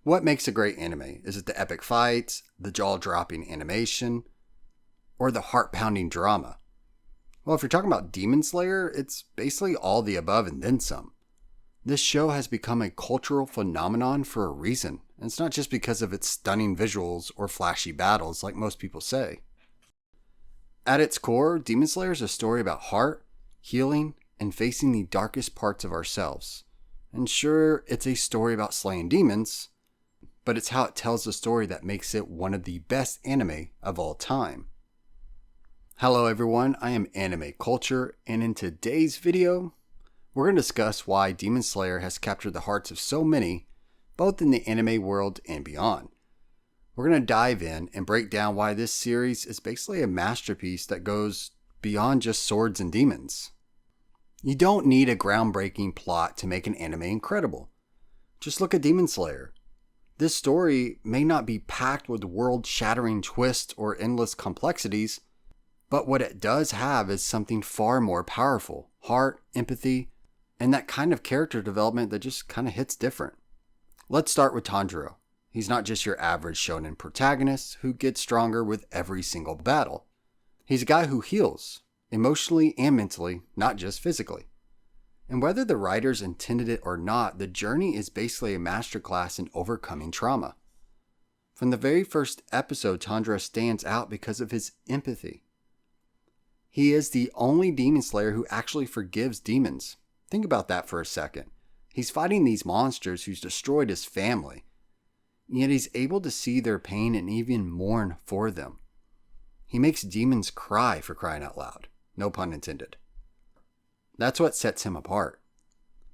What makes a great anime? Is it the epic fights, the jaw-dropping animation, or the heart-pounding drama? Well, if you're talking about Demon Slayer, it's basically all the above and then some. This show has become a cultural phenomenon for a reason, and it's not just because of its stunning visuals or flashy battles like most people say. At its core, Demon Slayer is a story about heart, healing, and facing the darkest parts of ourselves. And sure, it's a story about slaying demons, but it's how it tells the story that makes it one of the best anime of all time. Hello everyone, I am Anime Culture, and in today's video, we're going to discuss why Demon Slayer has captured the hearts of so many, both in the anime world and beyond. We're going to dive in and break down why this series is basically a masterpiece that goes beyond just swords and demons. You don't need a groundbreaking plot to make an anime incredible. Just look at Demon Slayer. This story may not be packed with world-shattering twists or endless complexities, but what it does have is something far more powerful: heart, empathy, and that kind of character development that just kind of hits different. Let's start with Tanjiro. He's not just your average shonen protagonist who gets stronger with every single battle. He's a guy who heals, emotionally and mentally, not just physically. And whether the writers intended it or not, the journey is basically a masterclass in overcoming trauma. From the very first episode, Tanjiro stands out because of his empathy. He is the only demon slayer who actually forgives demons. Think about that for a second. He's fighting these monsters who's destroyed his family, yet he's able to see their pain and even mourn for them. He makes demons cry, for crying out loud. No pun intended. That's what sets him apart.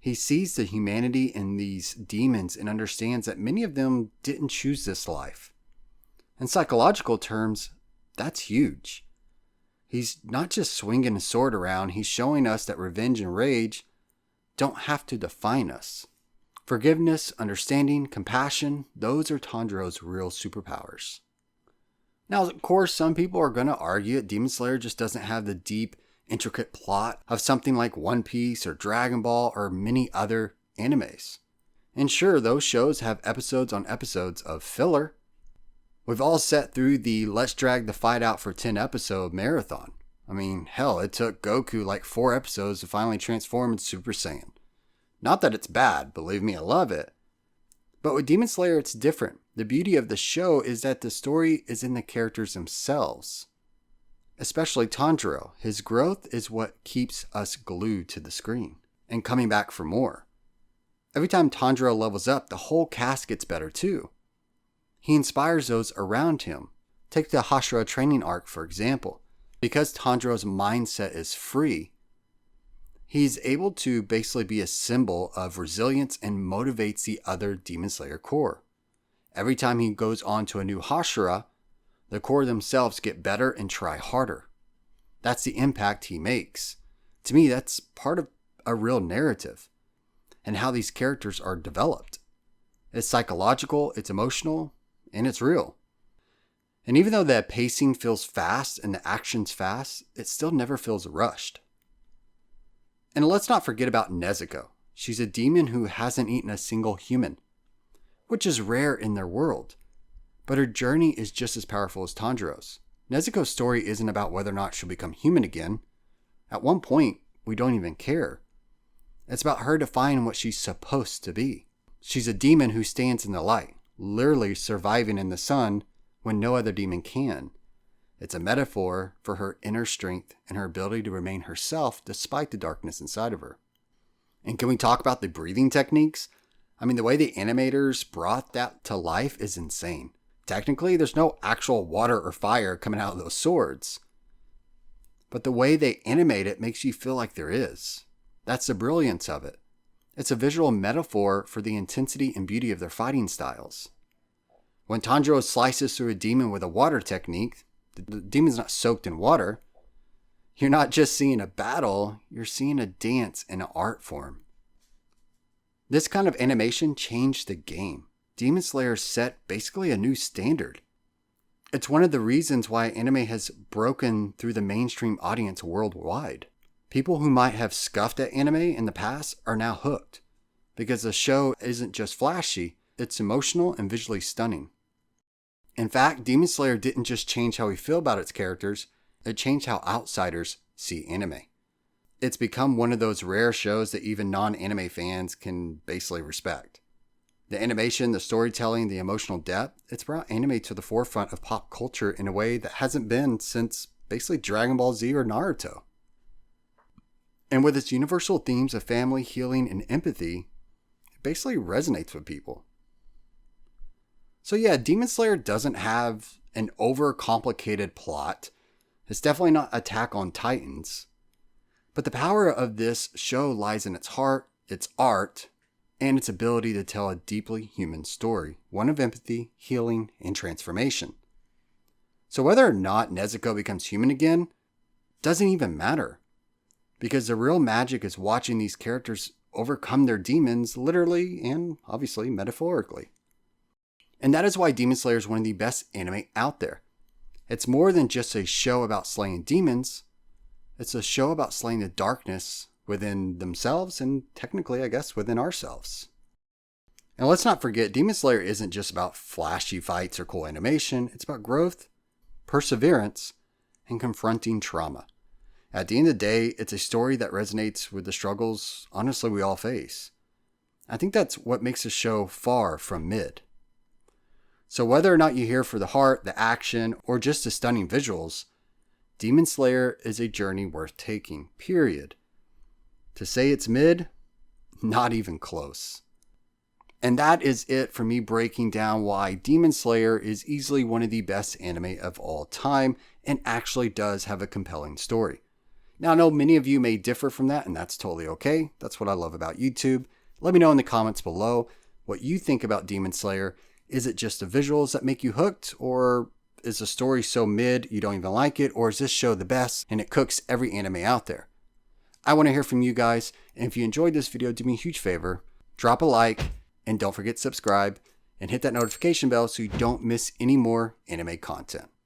He sees the humanity in these demons and understands that many of them didn't choose this life. In psychological terms, that's huge. He's not just swinging a sword around, he's showing us that revenge and rage don't have to define us. Forgiveness, understanding, compassion, those are Tanjiro's real superpowers. Now, of course, some people are going to argue that Demon Slayer just doesn't have the deep, intricate plot of something like One Piece or Dragon Ball or many other animes. And sure, those shows have episodes on episodes of filler. We've all sat through the let's drag the fight out for 10 episode marathon. I mean, hell, it took Goku like 4 episodes to finally transform into Super Saiyan. Not that it's bad, believe me, I love it. But with Demon Slayer, it's different. The beauty of the show is that the story is in the characters themselves. Especially Tanjiro. His growth is what keeps us glued to the screen and coming back for more. Every time Tanjiro levels up, the whole cast gets better too. He inspires those around him. Take the Hashira training arc, for example. Because Tanjiro's mindset is free, he's able to basically be a symbol of resilience and motivates the other Demon Slayer core. Every time he goes on to a new Hashira, the core themselves get better and try harder. That's the impact he makes. To me, that's part of a real narrative and how these characters are developed. It's psychological, it's emotional, and it's real. And even though the pacing feels fast and the action's fast, it still never feels rushed. And let's not forget about Nezuko. She's a demon who hasn't eaten a single human, which is rare in their world. But her journey is just as powerful as Tanjiro's. Nezuko's story isn't about whether or not she'll become human again. At one point, we don't even care. It's about her defining what she's supposed to be. She's a demon who stands in the light, literally surviving in the sun when no other demon can. It's a metaphor for her inner strength and her ability to remain herself despite the darkness inside of her. And can we talk about the breathing techniques? I mean, the way the animators brought that to life is insane. Technically, there's no actual water or fire coming out of those swords. But the way they animate it makes you feel like there is. That's the brilliance of it. It's a visual metaphor for the intensity and beauty of their fighting styles. When Tanjiro slices through a demon with a water technique, the demon's not soaked in water. You're not just seeing a battle, you're seeing a dance in an art form. This kind of animation changed the game. Demon Slayer set basically a new standard. It's one of the reasons why anime has broken through the mainstream audience worldwide. People who might have scuffed at anime in the past are now hooked, because the show isn't just flashy, it's emotional and visually stunning. In fact, Demon Slayer didn't just change how we feel about its characters, it changed how outsiders see anime. It's become one of those rare shows that even non-anime fans can basically respect. The animation, the storytelling, the emotional depth, it's brought anime to the forefront of pop culture in a way that hasn't been since basically Dragon Ball Z or Naruto. And with its universal themes of family, healing, and empathy, it basically resonates with people. So yeah, Demon Slayer doesn't have an overcomplicated plot. It's definitely not Attack on Titans. But the power of this show lies in its heart, its art, and its ability to tell a deeply human story, one of empathy, healing, and transformation. So whether or not Nezuko becomes human again doesn't even matter, because the real magic is watching these characters overcome their demons literally and obviously metaphorically. And that is why Demon Slayer is one of the best anime out there. It's more than just a show about slaying demons. It's a show about slaying the darkness within themselves and technically, I guess, within ourselves. And let's not forget, Demon Slayer isn't just about flashy fights or cool animation. It's about growth, perseverance, and confronting trauma. At the end of the day, it's a story that resonates with the struggles, honestly, we all face. I think that's what makes the show far from mid. So whether or not you're here for the heart, the action, or just the stunning visuals, Demon Slayer is a journey worth taking, period. To say it's mid, not even close. And that is it for me breaking down why Demon Slayer is easily one of the best anime of all time and actually does have a compelling story. Now, I know many of you may differ from that, and that's totally okay. That's what I love about YouTube. Let me know in the comments below what you think about Demon Slayer. Is it just the visuals that make you hooked, or is the story so mid you don't even like it, or is this show the best and it cooks every anime out there? I want to hear from you guys, and if you enjoyed this video, do me a huge favor, drop a like, and don't forget to subscribe, and hit that notification bell so you don't miss any more anime content.